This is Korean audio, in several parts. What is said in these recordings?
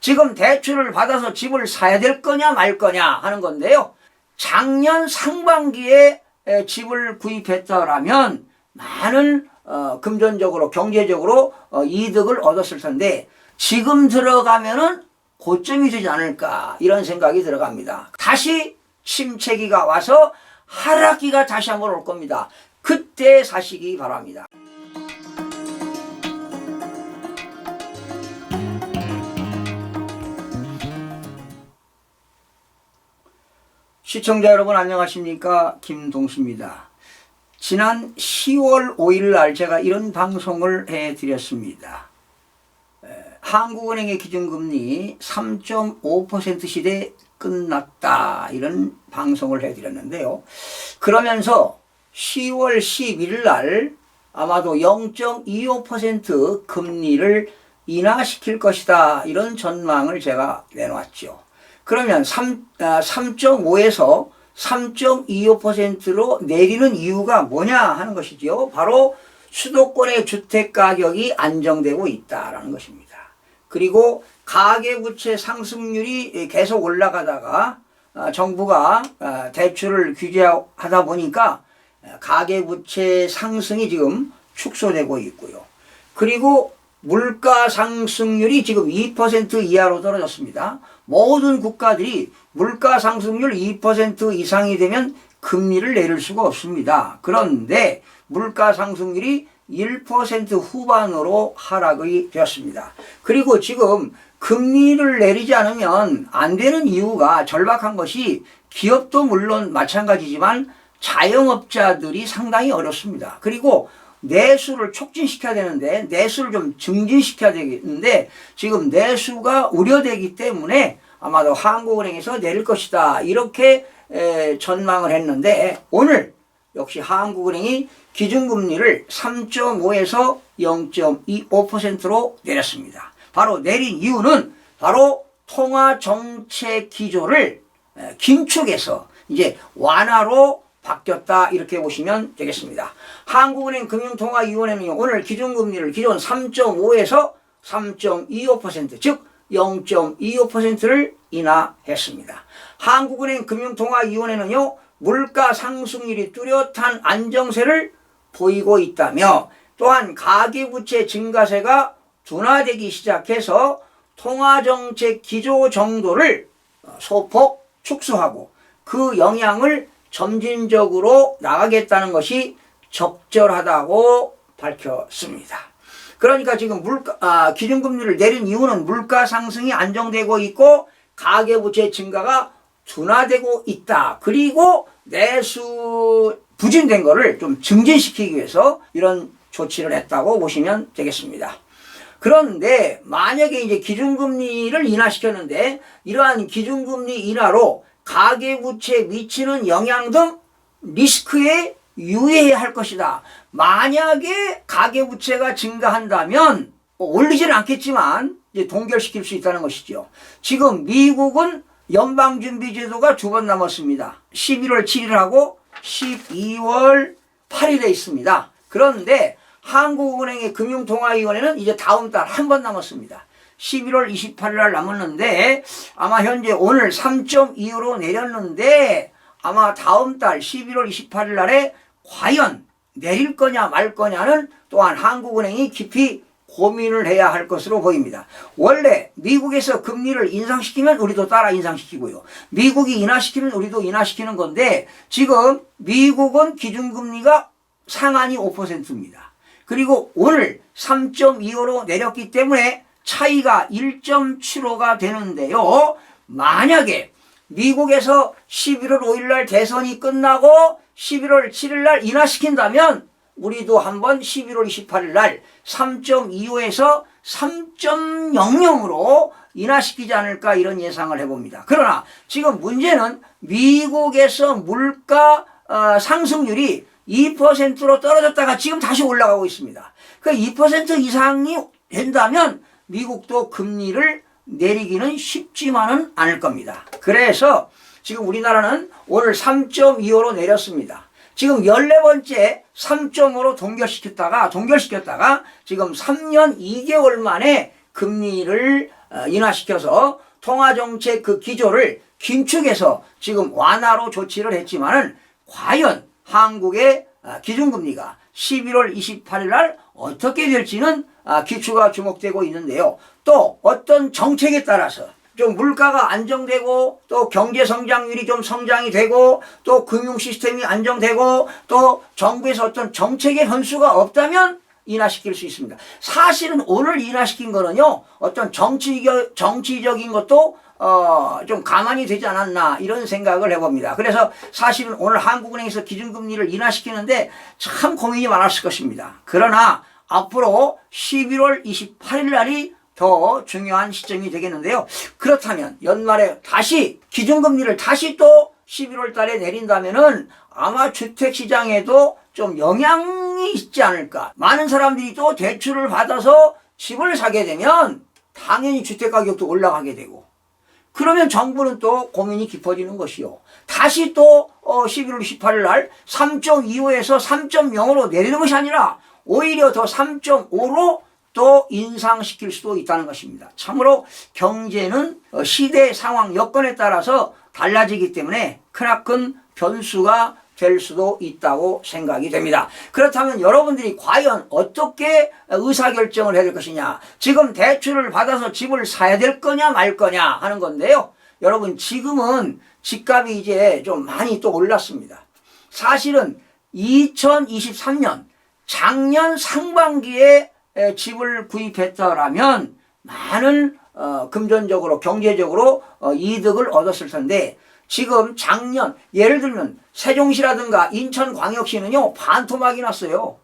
지금 대출을 받아서 집을 사야 될 거냐 말 거냐 하는 건데요. 작년 상반기에 집을 구입했더라면 많은 금전적으로 경제적으로 이득을 얻었을 텐데 지금 들어가면은 고점이 되지 않을까 이런 생각이 들어갑니다. 다시 침체기가 와서 하락기가 다시 한번 올 겁니다. 그때 사시기 바랍니다. 시청자 여러분 안녕하십니까? 김동수입니다. 지난 10월 5일 날 제가 이런 방송을 해드렸습니다. 한국은행의 기준금리 3.5% 시대 끝났다 이런 방송을 해드렸는데요. 그러면서 10월 11일 날 아마도 0.25% 금리를 인하시킬 것이다 이런 전망을 제가 내놓았죠. 그러면 3.5에서 3.25%로 내리는 이유가 뭐냐 하는 것이죠. 바로 수도권의 주택가격이 안정되고 있다는 것입니다. 그리고 가계부채 상승률이 계속 올라가다가 정부가 대출을 규제하다 보니까 가계부채 상승이 지금 축소되고 있고요. 그리고 물가 상승률이 지금 2% 이하로 떨어졌습니다. 모든 국가들이 물가 상승률 2% 이상이 되면 금리를 내릴 수가 없습니다. 그런데 물가 상승률이 1% 후반으로 하락이 되었습니다. 그리고 지금 금리를 내리지 않으면 안 되는 이유가 절박한 것이 기업도 물론 마찬가지지만 자영업자들이 상당히 어렵습니다. 그리고 내수를 촉진시켜야 되는데 내수를 좀 증진시켜야 되겠는데 지금 내수가 우려되기 때문에 아마도 한국은행에서 내릴 것이다 이렇게 전망을 했는데 오늘 역시 한국은행이 기준금리를 3.5에서 0.25%로 내렸습니다. 바로 내린 이유는 바로 통화정책 기조를 긴축해서 이제 완화로 바뀌었다 이렇게 보시면 되겠습니다. 한국은행 금융통화위원회는 오늘 기준금리를 기존 3.5에서 3.25% 즉 0.25%를 인하했습니다. 한국은행 금융통화위원회는요 물가 상승률이 뚜렷한 안정세를 보이고 있다며 또한 가계부채 증가세가 둔화되기 시작해서 통화정책 기조 정도를 소폭 축소하고 그 영향을 점진적으로 나가겠다는 것이 적절하다고 밝혔습니다. 그러니까 지금 기준금리를 내린 이유는 물가 상승이 안정되고 있고 가계부채 증가가 둔화되고 있다. 그리고 내수 부진된 거를 좀 증진시키기 위해서 이런 조치를 했다고 보시면 되겠습니다. 그런데 만약에 이제 기준금리를 인하시켰는데 이러한 기준금리 인하로 가계부채에 미치는 영향 등 리스크에 유의해야 할 것이다. 만약에 가계부채가 증가한다면 올리지는 않겠지만 이제 동결시킬 수 있다는 것이죠. 지금 미국은 연방준비제도가 2번 남았습니다. 11월 7일하고 12월 8일에 있습니다. 그런데 한국은행의 금융통화위원회는 이제 다음 달 한 번 남았습니다. 11월 28일 날 남았는데 아마 현재 오늘 3.25로 내렸는데 아마 다음 달 11월 28일 날에 과연 내릴 거냐 말 거냐는 또한 한국은행이 깊이 고민을 해야 할 것으로 보입니다. 원래 미국에서 금리를 인상시키면 우리도 따라 인상시키고요. 미국이 인하시키면 우리도 인하시키는 건데 지금 미국은 기준금리가 상한이 5%입니다. 그리고 오늘 3.25로 내렸기 때문에 차이가 1.75가 되는데요. 만약에 미국에서 11월 5일 날 대선이 끝나고 11월 7일 날 인하시킨다면 우리도 한번 11월 28일 날 3.25에서 3.00으로 인하시키지 않을까 이런 예상을 해봅니다. 그러나 지금 문제는 미국에서 물가 상승률이 2%로 떨어졌다가 지금 다시 올라가고 있습니다. 그 2% 이상이 된다면 미국도 금리를 내리기는 쉽지만은 않을 겁니다. 그래서 지금 우리나라는 오늘 3.25로 내렸습니다. 지금 14번째 3.5로 동결시켰다가 지금 3년 2개월 만에 금리를 인하시켜서 통화정책 그 기조를 긴축해서 지금 완화로 조치를 했지만은 과연 한국의 기준금리가 11월 28일 날 어떻게 될지는 기추가 주목되고 있는데요. 또 어떤 정책에 따라서 좀 물가가 안정되고 또 경제 성장률이 좀 성장이 되고 또 금융 시스템이 안정되고 또 정부에서 어떤 정책의 변수가 없다면 인하시킬 수 있습니다. 사실은 오늘 인하시킨 거는요, 어떤 정치적인 것도 좀 가만히 되지 않았나 이런 생각을 해봅니다. 그래서 사실은 오늘 한국은행에서 기준금리를 인하시키는데 참 고민이 많았을 것입니다. 그러나 앞으로 11월 28일 날이 더 중요한 시점이 되겠는데요. 그렇다면 연말에 다시 기준금리를 다시 또 11월 달에 내린다면은 아마 주택시장에도 좀 영향이 있지 않을까. 많은 사람들이 또 대출을 받아서 집을 사게 되면 당연히 주택가격도 올라가게 되고, 그러면 정부는 또 고민이 깊어지는 것이요. 다시 또 11월 28일 날 3.25에서 3.0으로 내리는 것이 아니라 오히려 더 3.5로 또 인상시킬 수도 있다는 것입니다. 참으로 경제는 시대 상황 여건에 따라서 달라지기 때문에 크나큰 변수가 될 수도 있다고 생각이 됩니다. 그렇다면 여러분들이 과연 어떻게 의사결정을 해야 될 것이냐, 지금 대출을 받아서 집을 사야 될 거냐 말 거냐 하는 건데요. 여러분, 지금은 집값이 이제 좀 많이 또 올랐습니다. 사실은 2023년 작년 상반기에 집을 구입했더라면 많은 금전적으로 경제적으로 이득을 얻었을 텐데, 지금 작년 예를 들면 세종시라든가 인천광역시는요 반토막이 났어요.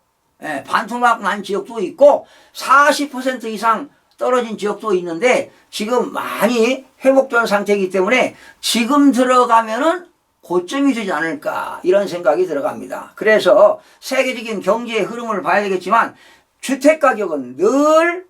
반토막 난 지역도 있고 40% 이상 떨어진 지역도 있는데 지금 많이 회복된 상태이기 때문에 지금 들어가면은 고점이 되지 않을까 이런 생각이 들어갑니다. 그래서 세계적인 경제의 흐름을 봐야 되겠지만 주택가격은 늘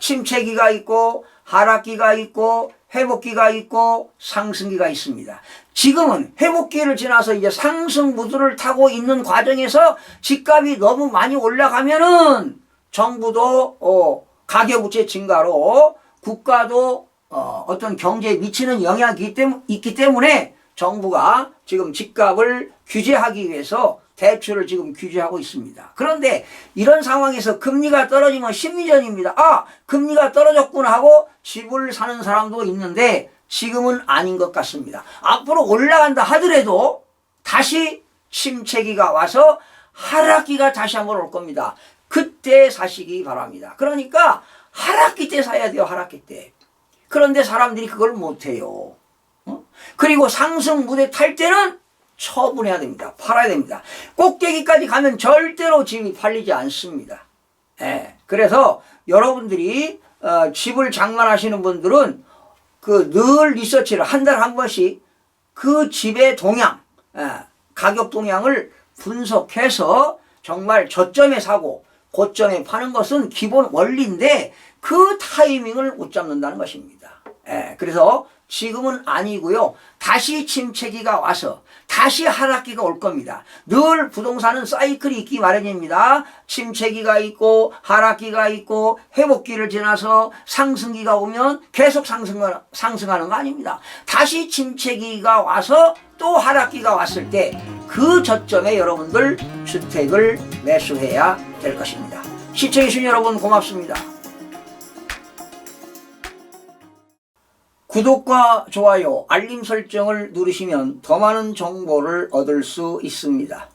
침체기가 있고 하락기가 있고 회복기가 있고 상승기가 있습니다. 지금은 회복기를 지나서 이제 상승 무드를 타고 있는 과정에서 집값이 너무 많이 올라가면은 정부도 가계부채 증가로 국가도 어떤 경제에 미치는 영향이 있기 때문에 정부가 지금 집값을 규제하기 위해서 대출을 지금 규제하고 있습니다. 그런데 이런 상황에서 금리가 떨어지면 심리전입니다. 아, 금리가 떨어졌구나 하고 집을 사는 사람도 있는데 지금은 아닌 것 같습니다. 앞으로 올라간다 하더라도 다시 침체기가 와서 하락기가 다시 한번 올 겁니다. 그때 사시기 바랍니다. 그러니까 하락기 때 사야 돼요. 하락기 때. 그런데 사람들이 그걸 못해요. 그리고 상승 무대 탈 때는 처분해야 됩니다. 팔아야 됩니다. 꼭대기까지 가면 절대로 집이 팔리지 않습니다. 그래서 여러분들이 집을 장만하시는 분들은 그 늘 리서치를 한 달에 한 번씩 그 집의 동향, 가격 동향을 분석해서 정말 저점에 사고 고점에 파는 것은 기본 원리인데 그 타이밍을 못 잡는다는 것입니다. 그래서 지금은 아니고요. 다시 침체기가 와서 다시 하락기가 올 겁니다. 늘 부동산은 사이클이 있기 마련입니다. 침체기가 있고 하락기가 있고 회복기를 지나서 상승기가 오면 계속 상승하는 거 아닙니다. 다시 침체기가 와서 또 하락기가 왔을 때 그 저점에 여러분들 주택을 매수해야 될 것입니다. 시청해주신 여러분 고맙습니다. 구독과 좋아요, 알림 설정을 누르시면 더 많은 정보를 얻을 수 있습니다.